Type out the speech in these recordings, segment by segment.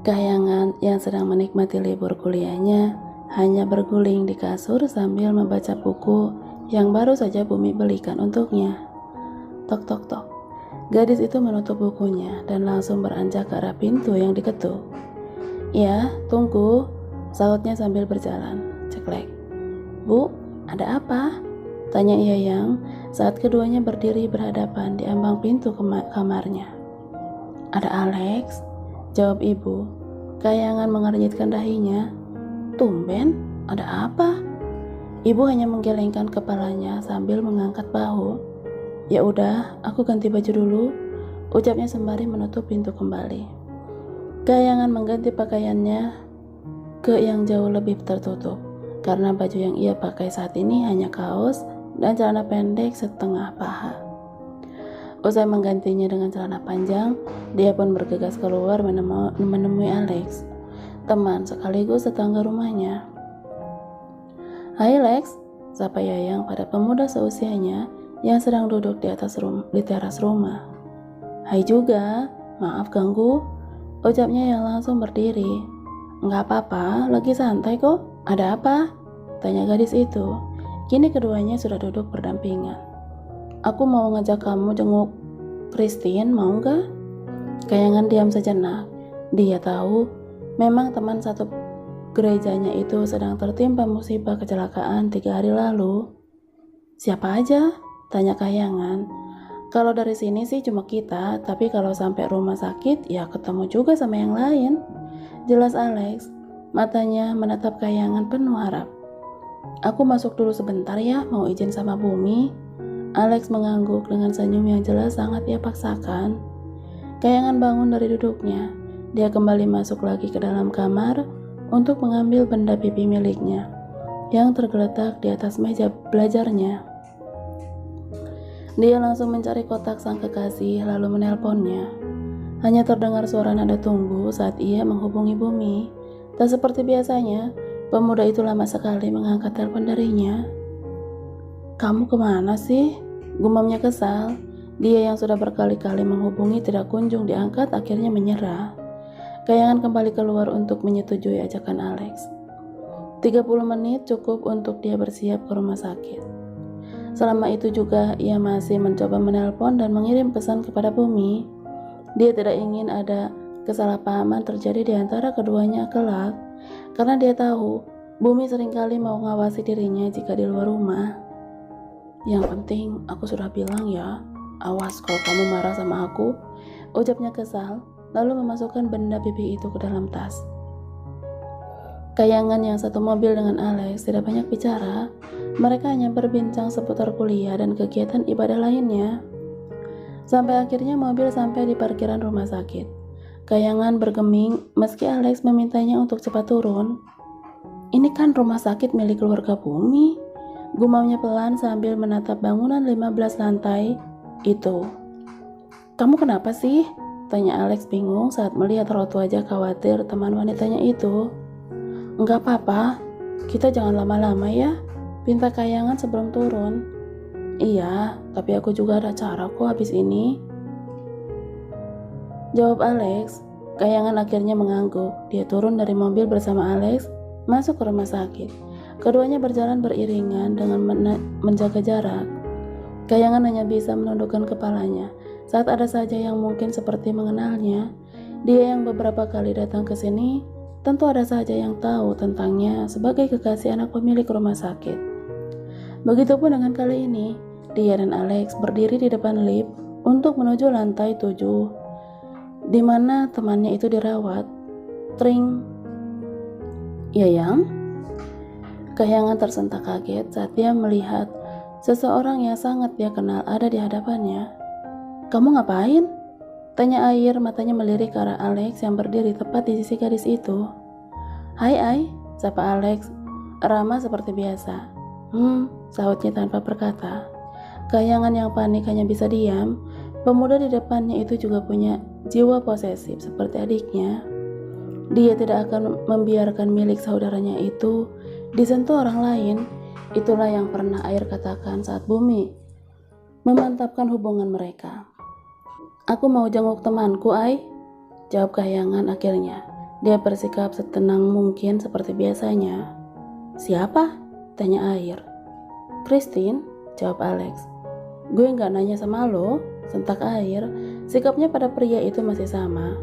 Kahyangan yang sedang menikmati libur kuliahnya hanya berguling di kasur sambil membaca buku yang baru saja Bumi belikan untuknya. Tok tok tok. Gadis itu menutup bukunya dan langsung beranjak ke arah pintu yang diketuk. "Ya, tunggu," sautnya sambil berjalan. Ceklek. "Bu, ada apa?" tanya Yayang saat keduanya berdiri berhadapan di ambang pintu kamarnya. "Ada Alex," jawab ibu. Kahyangan mengernyitkan dahinya. "Tumben, ada apa?" Ibu hanya menggelengkan kepalanya sambil mengangkat bahu. "Ya udah, aku ganti baju dulu," ucapnya sembari menutup pintu kembali. Kahyangan mengganti pakaiannya ke yang jauh lebih tertutup, karena baju yang ia pakai saat ini hanya kaos dan celana pendek setengah paha. Usai menggantinya dengan celana panjang, dia pun bergegas keluar menemui Alex, teman sekaligus tetangga rumahnya. "Hai Lex," sapa Yayang pada pemuda seusianya yang sedang duduk di teras rumah. "Hai juga, maaf ganggu," ucapnya yang langsung berdiri. "Nggak apa-apa, lagi santai kok. Ada apa?" tanya gadis itu. Kini keduanya sudah duduk berdampingan. "Aku mau ngajak kamu jenguk Christine, mau nggak?" Kahyangan diam sejenak. Dia tahu memang teman satu gerejanya itu sedang tertimpa musibah kecelakaan 3 hari lalu. "Siapa aja?" tanya Kahyangan. "Kalau dari sini sih cuma kita, tapi kalau sampai rumah sakit ya ketemu juga sama yang lain," jelas Alex. Matanya menatap Kahyangan penuh harap. "Aku masuk dulu sebentar ya, mau izin sama Bumi." Alex mengangguk dengan senyum yang jelas sangat ia paksakan. Kahyangan bangun dari duduknya. Dia kembali masuk lagi ke dalam kamar untuk mengambil benda pipi miliknya yang tergeletak di atas meja belajarnya. Dia langsung mencari kotak sang kekasih lalu menelponnya. Hanya terdengar suara nada tunggu saat ia menghubungi Bumi. Tak seperti biasanya, pemuda itu lama sekali mengangkat telepon darinya. "Kamu kemana sih?" gumamnya kesal. Dia yang sudah berkali-kali menghubungi tidak kunjung diangkat akhirnya menyerah. Kahyangan kembali keluar untuk menyetujui ajakan Alex. 30 menit cukup untuk dia bersiap ke rumah sakit. Selama itu juga ia masih mencoba menelpon dan mengirim pesan kepada Bumi. Dia tidak ingin ada kesalahpahaman terjadi di antara keduanya kelak, karena dia tahu Bumi seringkali mau ngawasi dirinya jika di luar rumah. "Yang penting aku sudah bilang ya, awas kalau kamu marah sama aku," ucapnya kesal, lalu memasukkan benda pipi itu ke dalam tas. Kahyangan yang satu mobil dengan Alex tidak banyak bicara. Mereka hanya berbincang seputar kuliah dan kegiatan ibadah lainnya. Sampai akhirnya mobil sampai di parkiran rumah sakit. Kahyangan bergeming meski Alex memintanya untuk cepat turun. "Ini kan rumah sakit milik keluarga Bumi," gumamnya pelan sambil menatap bangunan 15 lantai itu. "Kamu kenapa sih?" tanya Alex bingung saat melihat raut wajah khawatir teman wanitanya itu. "Enggak apa-apa, kita jangan lama-lama ya," pinta Kahyangan sebelum turun. "Iya, tapi aku juga ada cara kok habis ini," jawab Alex. Kahyangan akhirnya mengangguk. Dia turun dari mobil bersama Alex, masuk ke rumah sakit. Keduanya berjalan beriringan dengan menjaga jarak. Kahyangan hanya bisa menundukkan kepalanya saat ada saja yang mungkin seperti mengenalnya. Dia yang beberapa kali datang ke sini, tentu ada saja yang tahu tentangnya sebagai kekasih anak pemilik rumah sakit. Begitupun dengan kali ini, dia dan Alex berdiri di depan lift untuk menuju lantai 7, di mana temannya itu dirawat. Tring. "Yayang?" Kahyangan tersentak kaget saat dia melihat seseorang yang sangat dia kenal ada di hadapannya. "Kamu ngapain?" tanya Air, matanya melirik ke arah Alex yang berdiri tepat di sisi gadis itu. "Hai Ai," sapa Alex, ramah seperti biasa. Sahutnya tanpa berkata. Kahyangan yang panik hanya bisa diam. Pemuda di depannya itu juga punya jiwa posesif seperti adiknya. Dia tidak akan membiarkan milik saudaranya itu disentuh orang lain. Itulah yang pernah Air katakan saat Bumi memantapkan hubungan mereka. "Aku mau jenguk temanku, Ai," jawab Kahyangan akhirnya. Dia bersikap setenang mungkin seperti biasanya. "Siapa?" tanya Air. "Christine," jawab Alex. "Gue nggak nanya sama lo," sentak Air. Sikapnya pada pria itu masih sama.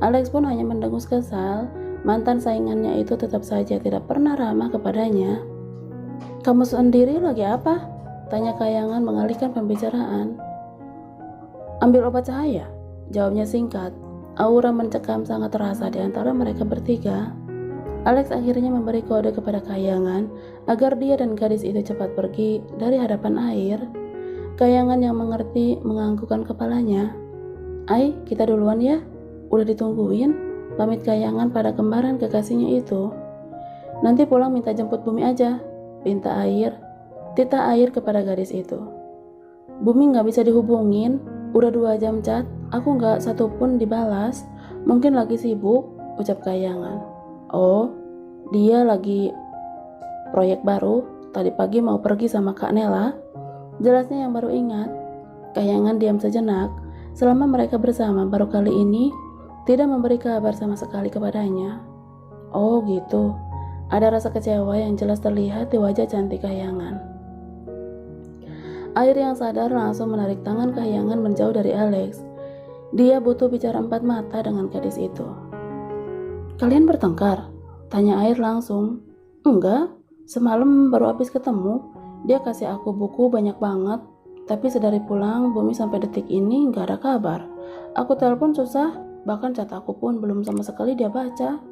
Alex pun hanya mendengus kesal. Mantan saingannya itu tetap saja tidak pernah ramah kepadanya. "Kamu sendiri lagi apa?" tanya Kayangan mengalihkan pembicaraan. "Ambil obat cahaya," jawabnya singkat. Aura mencekam sangat terasa di antara mereka bertiga. Alex akhirnya memberi kode kepada Kayangan agar dia dan gadis itu cepat pergi dari hadapan Air. Kayangan yang mengerti menganggukkan kepalanya. "Ai, kita duluan ya. Udah ditungguin," pamit Kayangan pada kembaran kekasihnya itu. "Nanti pulang minta jemput Bumi aja," pinta Tita Air kepada gadis itu. "Bumi nggak bisa dihubungin. Udah 2 jam chat, aku nggak satupun dibalas. Mungkin lagi sibuk," ucap Kayangan. "Oh, dia lagi proyek baru. Tadi pagi mau pergi sama Kak Nela," jelasnya yang baru ingat. Kayangan diam sejenak. Selama mereka bersama baru kali ini tidak memberi kabar sama sekali kepadanya. "Oh gitu." Ada rasa kecewa yang jelas terlihat di wajah cantik Kayangan. Air yang sadar langsung menarik tangan Kayangan menjauh dari Alex. Dia butuh bicara 4 mata dengan gadis itu. "Kalian bertengkar?" tanya Air langsung. "Enggak, semalam baru habis ketemu. Dia kasih aku buku banyak banget, tapi sedari pulang Bumi sampai detik ini nggak ada kabar. Aku telepon susah, bahkan chat aku pun belum sama sekali dia baca,"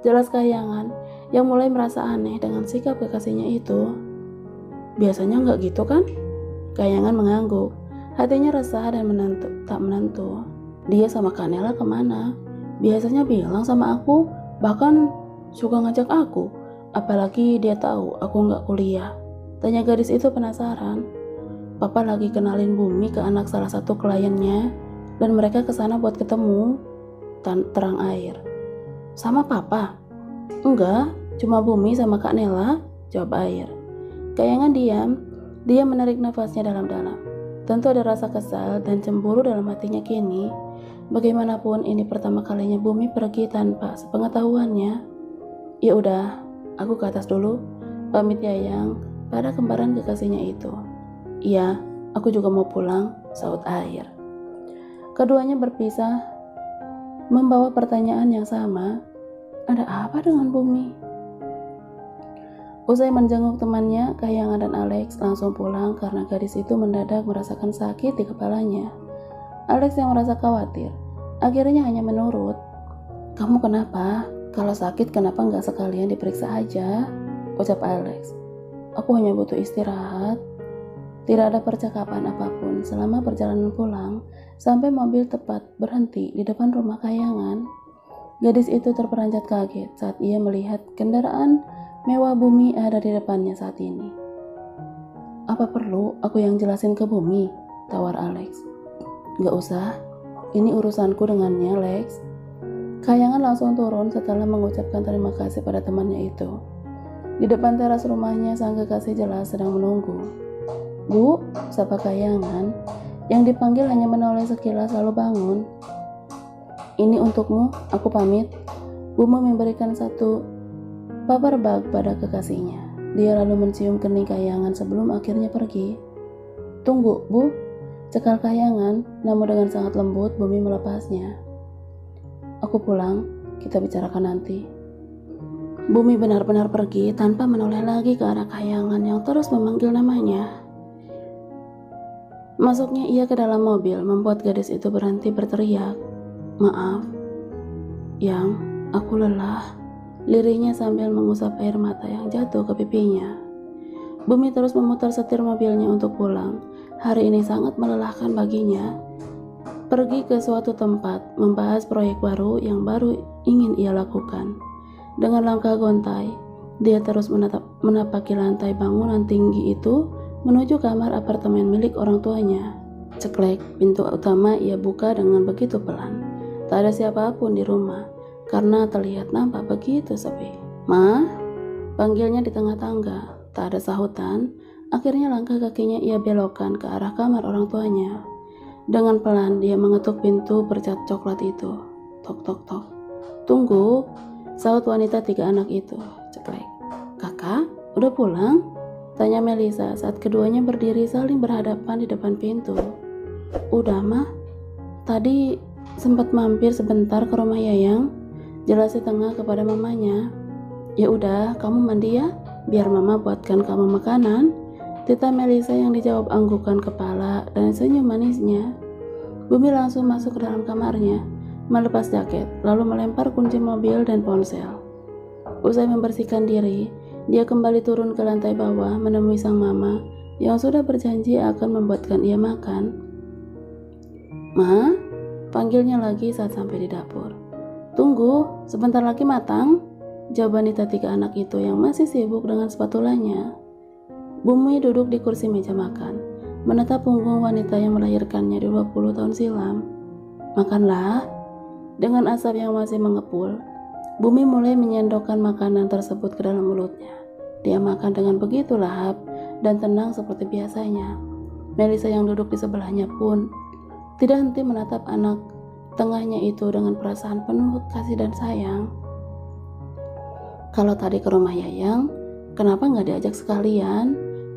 jelas Kayangan yang mulai merasa aneh dengan sikap kekasihnya itu. "Biasanya nggak gitu kan?" Kayangan mengangguk. Hatinya resah dan tak menentu. "Dia sama Kanela kemana? Biasanya bilang sama aku, bahkan suka ngajak aku. Apalagi dia tahu aku nggak kuliah," tanya gadis itu penasaran. "Papa lagi kenalin Bumi ke anak salah satu kliennya, dan mereka kesana buat ketemu," terang Air. "Sama Papa?" "Enggak, cuma Bumi sama Kak Nela," jawab Air. Kayangan diam. Dia menarik nafasnya dalam-dalam. Tentu ada rasa kesal dan cemburu dalam hatinya kini. Bagaimanapun ini pertama kalinya Bumi pergi tanpa sepengetahuannya. "Ya udah, aku ke atas dulu," pamit Yayang pada kembaran kekasihnya itu. "Iya, aku juga mau pulang," saut Air. Keduanya berpisah membawa pertanyaan yang sama. Ada apa dengan Bumi? Usai menjenguk temannya, Kayangan dan Alex langsung pulang karena gadis itu mendadak merasakan sakit di kepalanya. Alex yang merasa khawatir, akhirnya hanya menurut. "Kamu kenapa? Kalau sakit kenapa nggak sekalian diperiksa aja?" ucap Alex. "Aku hanya butuh istirahat." Tidak ada percakapan apapun selama perjalanan pulang, sampai mobil tepat berhenti di depan rumah Kayangan. Gadis itu terperanjat kaget saat ia melihat kendaraan mewah Bumi ada di depannya saat ini. "Apa perlu aku yang jelasin ke Bumi?" tawar Alex. "Gak usah, ini urusanku dengannya, Lex." Kayangan langsung turun setelah mengucapkan terima kasih pada temannya itu. Di depan teras rumahnya, sang kekasih jelas sedang menunggu. "Bu," sapa Kayangan, yang dipanggil hanya menoleh sekilas lalu bangun. "Ini untukmu, aku pamit." Bumi memberikan satu paper bag pada kekasihnya. Dia lalu mencium kening Kayangan sebelum akhirnya pergi. "Tunggu, Bu," cekal Kayangan, namun dengan sangat lembut Bumi melepasnya. "Aku pulang, kita bicarakan nanti." Bumi benar-benar pergi tanpa menoleh lagi ke arah Kayangan yang terus memanggil namanya. Masuknya ia ke dalam mobil membuat gadis itu berhenti berteriak. "Maaf, Yang, aku lelah," lirihnya sambil mengusap air mata yang jatuh ke pipinya. Bumi terus memutar setir mobilnya untuk pulang. Hari ini sangat melelahkan baginya. Pergi ke suatu tempat, membahas proyek baru yang baru ingin ia lakukan. Dengan langkah gontai, dia terus menapaki lantai bangunan tinggi itu menuju kamar apartemen milik orang tuanya. Ceklek, pintu utama ia buka dengan begitu pelan. Tak ada siapapun di rumah, karena terlihat nampak begitu sepi. "Ma?" panggilnya di tengah tangga. Tak ada sahutan. Akhirnya langkah kakinya ia belokkan ke arah kamar orang tuanya. Dengan pelan dia mengetuk pintu bercat coklat itu. Tok tok tok. Tunggu, sahut wanita 3 anak itu. Ceklek. Kakak, udah pulang? Tanya Melisa saat keduanya berdiri saling berhadapan di depan pintu. Udah mah, tadi sempat mampir sebentar ke rumah Yayang, jelas si Tengah kepada mamanya. Ya udah, kamu mandi ya, biar mama buatkan kamu makanan. Tita Melisa yang dijawab anggukan kepala dan senyum manisnya. Bumi langsung masuk ke dalam kamarnya, melepas jaket, lalu melempar kunci mobil dan ponsel. Usai membersihkan diri, dia kembali turun ke lantai bawah menemui sang mama yang sudah berjanji akan membuatkan ia makan. Ma, panggilnya lagi saat sampai di dapur. Tunggu, sebentar lagi matang, jawab wanita 3 anak itu yang masih sibuk dengan spatulanya. Bumi duduk di kursi meja makan, menatap punggung wanita yang melahirkannya 20 tahun silam. Makanlah. Dengan asap yang masih mengepul, Bumi mulai menyendokkan makanan tersebut ke dalam mulutnya. Dia makan dengan begitu lahap dan tenang seperti biasanya. Melisa yang duduk di sebelahnya pun tidak henti menatap anak tengahnya itu dengan perasaan penuh kasih dan sayang. Kalau tadi ke rumah Yayang, kenapa nggak diajak sekalian?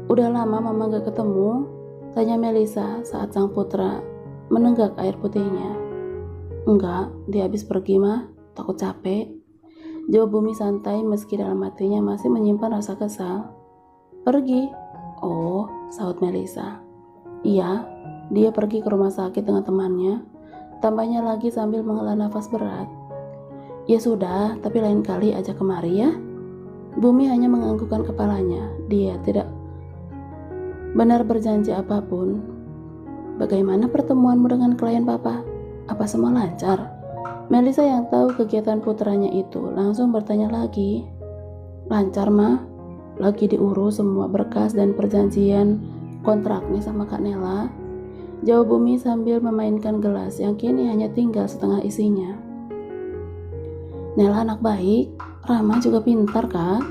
Udah lama mama gak ketemu, tanya Melisa saat sang putra menenggak air putihnya. Enggak, dia habis pergi mah, takut capek, jawab Bumi santai meski dalam hatinya masih menyimpan rasa kesal. Pergi? Oh, sahut Melisa. Iya, dia pergi ke rumah sakit dengan temannya, tambahnya lagi sambil menghela nafas berat. Ya sudah, tapi lain kali ajak kemari ya. Bumi hanya menganggukkan kepalanya. Dia tidak benar berjanji apapun. Bagaimana pertemuanmu dengan klien papa? Apa semua lancar? Melisa yang tahu kegiatan putranya itu langsung bertanya lagi. Lancar mah, lagi diurus semua berkas dan perjanjian kontraknya sama Kak Nela, jawab Bumi sambil memainkan gelas yang kini hanya tinggal setengah isinya. Nela anak baik, Rama juga pintar Kak,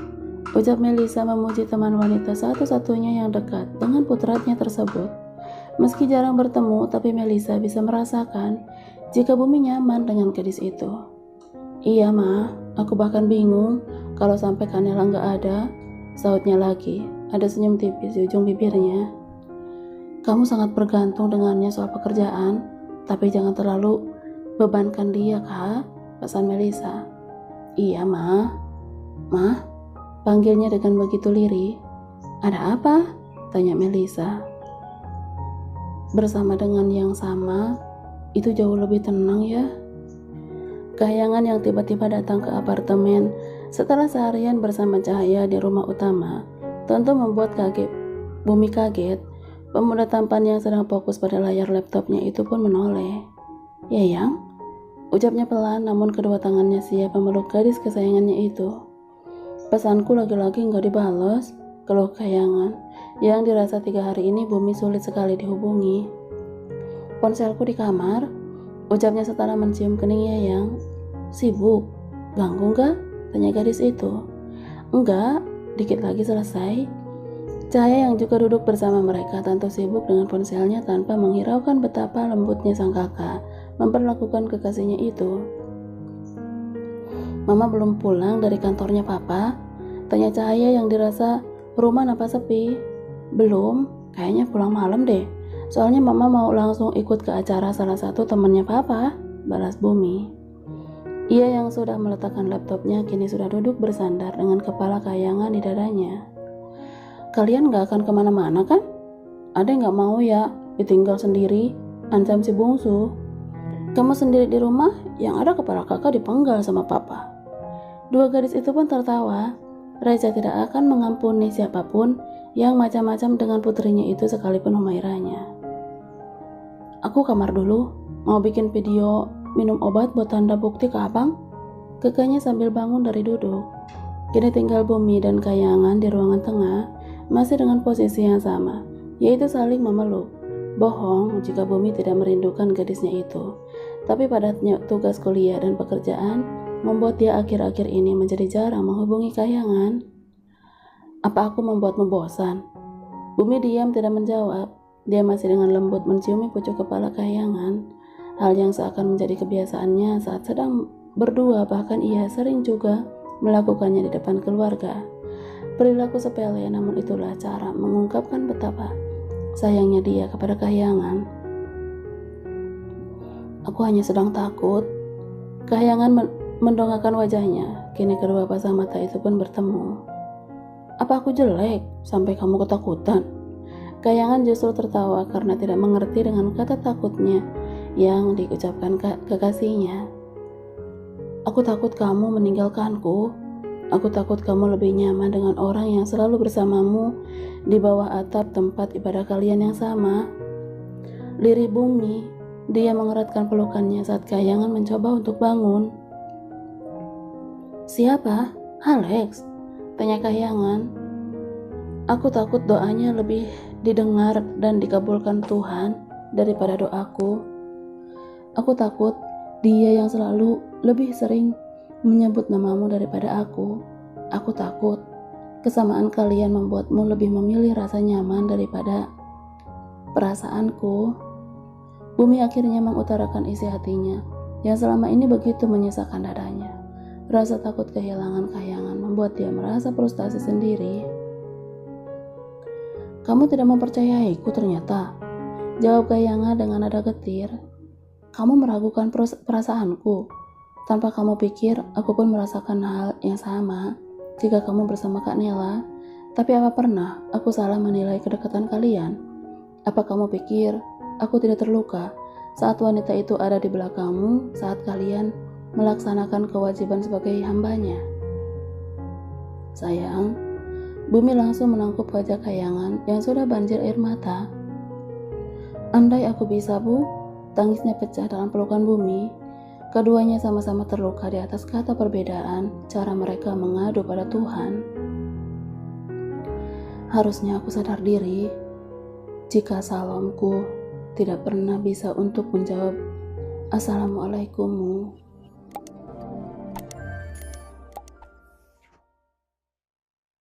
ucap Melisa memuji teman wanita satu-satunya yang dekat dengan putranya tersebut. Meski jarang bertemu, tapi Melisa bisa merasakan jika Bumi nyaman dengan gadis itu. Iya Ma, aku bahkan bingung kalau sampai Kanela nggak ada, sahutnya lagi. Ada senyum tipis di ujung bibirnya. Kamu sangat bergantung dengannya soal pekerjaan, tapi jangan terlalu bebankan dia Kak, pesan Melisa. Iya Ma. Ma, panggilnya dengan begitu lirih. Ada apa? Tanya Melisa. Bersama dengan yang sama, itu jauh lebih tenang ya. Kahyangan yang tiba-tiba datang ke apartemen setelah seharian bersama Cahaya di rumah utama tentu membuat Bumi kaget. Pemuda tampan yang sedang fokus pada layar laptopnya itu pun menoleh. Yayang, ucapnya pelan namun kedua tangannya siap memeluk gadis kesayangannya itu. Pesanku lagi-lagi nggak dibalas, keluh Kahyangan, yang dirasa 3 hari ini Bumi sulit sekali dihubungi. Ponselku di kamar, ucapnya setelah mencium kening Yayang. Sibuk? Ganggu nggak? Tanya gadis itu. Enggak, dikit lagi selesai. Cahaya yang juga duduk bersama mereka tentu sibuk dengan ponselnya tanpa menghiraukan betapa lembutnya sang kakak memperlakukan kekasihnya itu. Mama belum pulang dari kantornya papa? Tanya Cahaya yang dirasa rumah nampak sepi. Belum, kayaknya pulang malam deh. Soalnya mama mau langsung ikut ke acara salah satu temannya papa, balas Bumi. Ia yang sudah meletakkan laptopnya kini sudah duduk bersandar dengan kepala kayangan di dadanya. Kalian gak akan kemana-mana kan? Ada yang gak mau ya ditinggal sendiri? Ancam si bungsu. Kamu sendiri di rumah, yang ada kepala kakak dipenggal sama papa. Dua gadis itu pun tertawa. Reza tidak akan mengampuni siapapun yang macam-macam dengan putrinya itu sekalipun Humairanya. Aku kamar dulu, mau bikin video minum obat buat tanda bukti ke abang. Kakaknya sambil bangun dari duduk. Kini tinggal Bumi dan Kayangan di ruangan tengah, masih dengan posisi yang sama, yaitu saling memeluk. Bohong jika Bumi tidak merindukan gadisnya itu, tapi padatnya tugas kuliah dan pekerjaan membuat dia akhir-akhir ini menjadi jarang menghubungi Kayangan. Apa aku membuatmu bosan? Bumi diam tidak menjawab. Dia masih dengan lembut menciumi pucuk kepala Kayangan, hal yang seakan menjadi kebiasaannya saat sedang berdua, bahkan ia sering juga melakukannya di depan keluarga. Perilaku sepele, namun itulah cara mengungkapkan betapa sayangnya dia kepada Kahyangan. Aku hanya sedang takut. Kahyangan mendongakkan wajahnya. Kini kedua pasang mata itu pun bertemu. Apa aku jelek sampai kamu ketakutan? Kahyangan justru tertawa karena tidak mengerti dengan kata takutnya yang diucapkan kekasihnya. Aku takut kamu meninggalkanku. Aku takut kamu lebih nyaman dengan orang yang selalu bersamamu di bawah atap tempat ibadah kalian yang sama. Lirih Bumi, dia mengeratkan pelukannya saat Kahyangan mencoba untuk bangun. Siapa? Alex? Tanya Kahyangan. Aku takut doanya lebih didengar dan dikabulkan Tuhan daripada doaku. Aku takut dia yang selalu lebih sering menyebut namamu daripada aku. Aku takut kesamaan kalian membuatmu lebih memilih rasa nyaman daripada perasaanku. Bumi akhirnya mengutarakan isi hatinya yang selama ini begitu menyisakan dadanya. Rasa takut kehilangan Kahyangan membuat dia merasa frustasi sendiri. Kamu tidak mempercayaiku ternyata, jawab Kahyangan dengan nada getir. Kamu meragukan perasaanku. Tanpa kamu pikir, aku pun merasakan hal yang sama jika kamu bersama Kak Nela. Tapi apa pernah aku salah menilai kedekatan kalian? Apa kamu pikir aku tidak terluka saat wanita itu ada di belakangmu saat kalian melaksanakan kewajiban sebagai hambanya? Sayang, Bumi langsung menangkup wajah Kahyangan yang sudah banjir air mata. Andai aku bisa, Bu, tangisnya pecah dalam pelukan Bumi. Keduanya sama-sama terluka di atas kata perbedaan cara mereka mengadu pada Tuhan. Harusnya aku sadar diri jika salamku tidak pernah bisa untuk menjawab Assalamualaikummu.